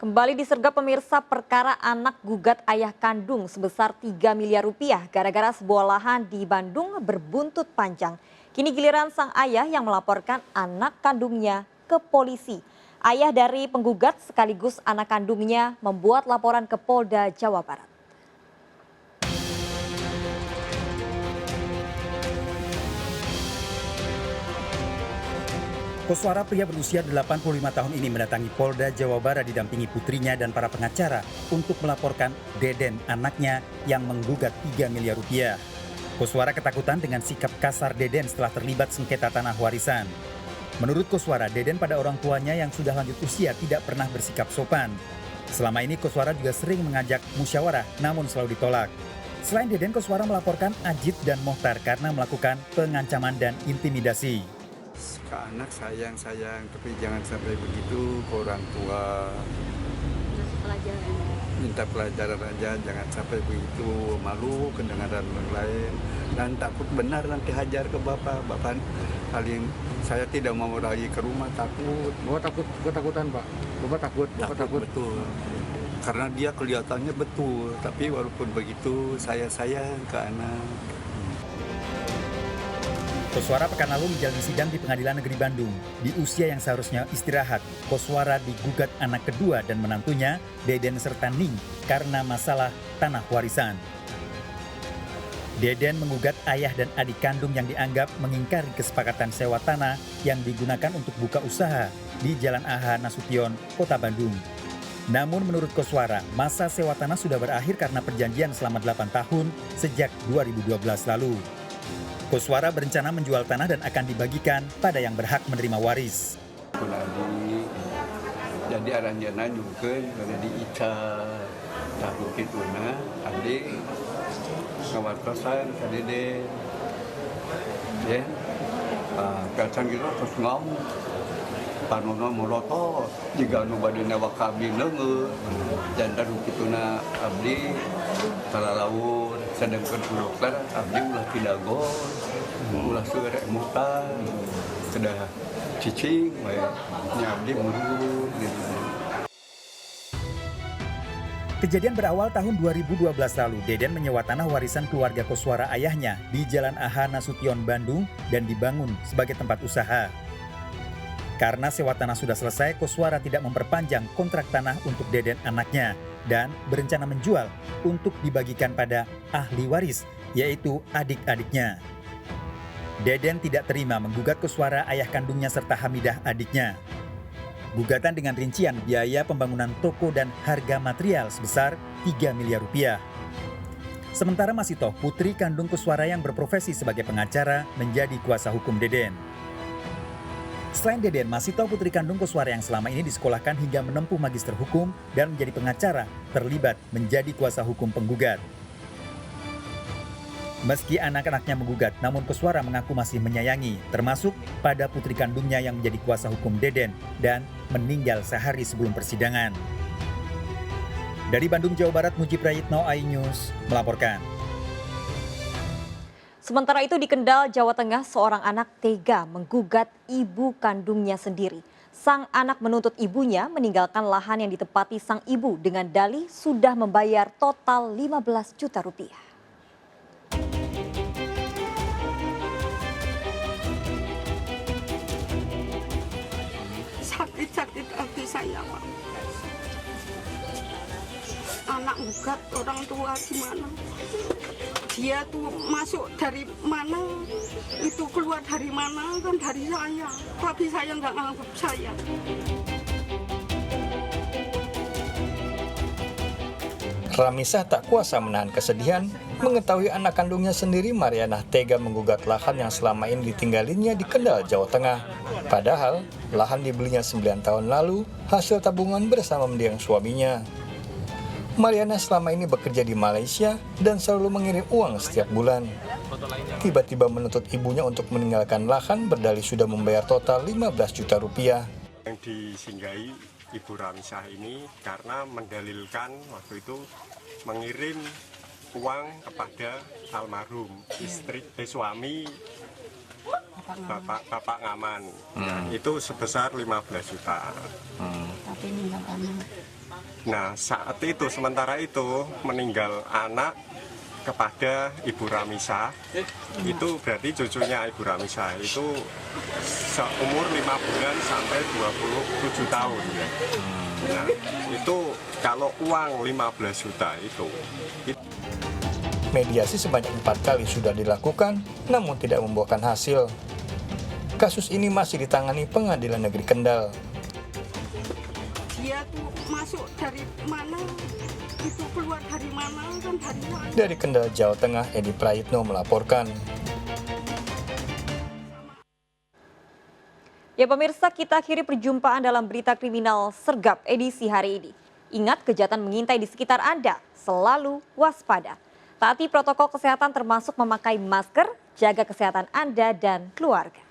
Kembali disergap pemirsa perkara anak gugat ayah kandung sebesar 3 miliar rupiah gara-gara sebuah lahan di Bandung berbuntut panjang. Kini giliran sang ayah yang melaporkan anak kandungnya ke polisi. Ayah dari penggugat sekaligus anak kandungnya membuat laporan ke Polda Jawa Barat. Koswara pria berusia 85 tahun ini mendatangi Polda Jawa Barat didampingi putrinya dan para pengacara untuk melaporkan Deden, anaknya yang menggugat 3 miliar rupiah. Koswara ketakutan dengan sikap kasar Deden setelah terlibat sengketa tanah warisan. Menurut Koswara, Deden pada orang tuanya yang sudah lanjut usia tidak pernah bersikap sopan. Selama ini Koswara juga sering mengajak musyawarah namun selalu ditolak. Selain Deden, Koswara melaporkan Ajit dan Mohtar karena melakukan pengancaman dan intimidasi. Ke anak sayang, tapi jangan sampai begitu ke orang tua. Minta pelajaran aja, jangan sampai begitu, malu kedengaran orang lain. Dan takut benar nanti hajar ke bapak paling saya tidak mau lagi ke rumah, takut. Bapak ketakutan Pak? Bapak takut? Betul. Karena dia kelihatannya betul, tapi walaupun begitu saya sayang ke anak. Koswara pekan lalu menjalani sidang di Pengadilan Negeri Bandung. Di usia yang seharusnya istirahat, Koswara digugat anak kedua dan menantunya, Deden serta Ning, karena masalah tanah warisan. Deden menggugat ayah dan adik kandung yang dianggap mengingkari kesepakatan sewa tanah yang digunakan untuk buka usaha di Jalan AH Nasution, Kota Bandung. Namun menurut Koswara, masa sewa tanah sudah berakhir karena perjanjian selama 8 tahun sejak 2012 lalu. Koswara berencana menjual tanah dan akan dibagikan pada yang berhak menerima waris. Jadi aranjana juga ada di Ica, tahu kituna, adik ngawartosan kadede, ya, kacang gitu terus ngom, panono moloto, jika nu badina wakabi nengu, dan tahu kituna abdi talalau sedangkan dokter abdi ulah tidak gol, ulah sore muta, sudah cicing, abdi muru. Kejadian berawal tahun 2012 lalu. Deden menyewa tanah warisan keluarga Koswara ayahnya di Jalan AH Nasution, Bandung dan dibangun sebagai tempat usaha. Karena sewa tanah sudah selesai, Koswara tidak memperpanjang kontrak tanah untuk Deden anaknya dan berencana menjual untuk dibagikan pada ahli waris, yaitu adik-adiknya. Deden tidak terima menggugat Koswara ayah kandungnya serta Hamidah adiknya. Gugatan dengan rincian biaya pembangunan toko dan harga material sebesar 3 miliar rupiah. Sementara Masitoh, putri kandung Koswara yang berprofesi sebagai pengacara, menjadi kuasa hukum Deden. Selain Deden, Masitoh, putri kandung Koswara yang selama ini disekolahkan hingga menempuh magister hukum dan menjadi pengacara, terlibat menjadi kuasa hukum penggugat. Meski anak-anaknya menggugat, namun Koswara mengaku masih menyayangi, termasuk pada putri kandungnya yang menjadi kuasa hukum Deden dan meninggal sehari sebelum persidangan. Dari Bandung, Jawa Barat, Mujib Prayitno, iNews melaporkan. Sementara itu di Kendal, Jawa Tengah, seorang anak tega menggugat ibu kandungnya sendiri. Sang anak menuntut ibunya meninggalkan lahan yang ditempati sang ibu dengan dalih sudah membayar total 15 juta rupiah. Sakit hati saya, Pak. Anak gugat orang tua gimana? Dia tuh masuk dari mana, itu keluar dari mana, kan dari saya. Tapi saya nggak nganggap saya. Ramisah tak kuasa menahan kesedihan mengetahui anak kandungnya sendiri, Mariana, tega menggugat lahan yang selama ini ditinggalinya di Kendal, Jawa Tengah. Padahal lahan dibelinya 9 tahun lalu hasil tabungan bersama mendiang suaminya. Mariana selama ini bekerja di Malaysia dan selalu mengirim uang setiap bulan. Tiba-tiba menuntut ibunya untuk meninggalkan lahan berdalih sudah membayar total 15 juta rupiah. Yang disinggahi Ibu Ramisah ini karena mendalilkan waktu itu mengirim uang kepada almarhum suami Bapak Ngaman. Itu sebesar 15 juta. Tapi meninggalkan Nah, saat itu, sementara itu meninggal anak kepada Ibu Ramisa. Itu berarti cucunya Ibu Ramisa itu seumur 5 bulan sampai 27 tahun ya. Nah, itu kalau uang 15 juta itu. Mediasi sebanyak 4 kali sudah dilakukan, namun tidak membuahkan hasil. Kasus ini masih ditangani Pengadilan Negeri Kendal. Dia tuh masuk dari mana, itu keluar dari mana, kan dari mana. Dari Kendal, Jawa Tengah, Edi Prayitno melaporkan. Ya pemirsa, kita akhiri perjumpaan dalam berita kriminal Sergap edisi hari ini. Ingat, kejahatan mengintai di sekitar Anda, selalu waspada. Taati protokol kesehatan termasuk memakai masker, jaga kesehatan Anda dan keluarga.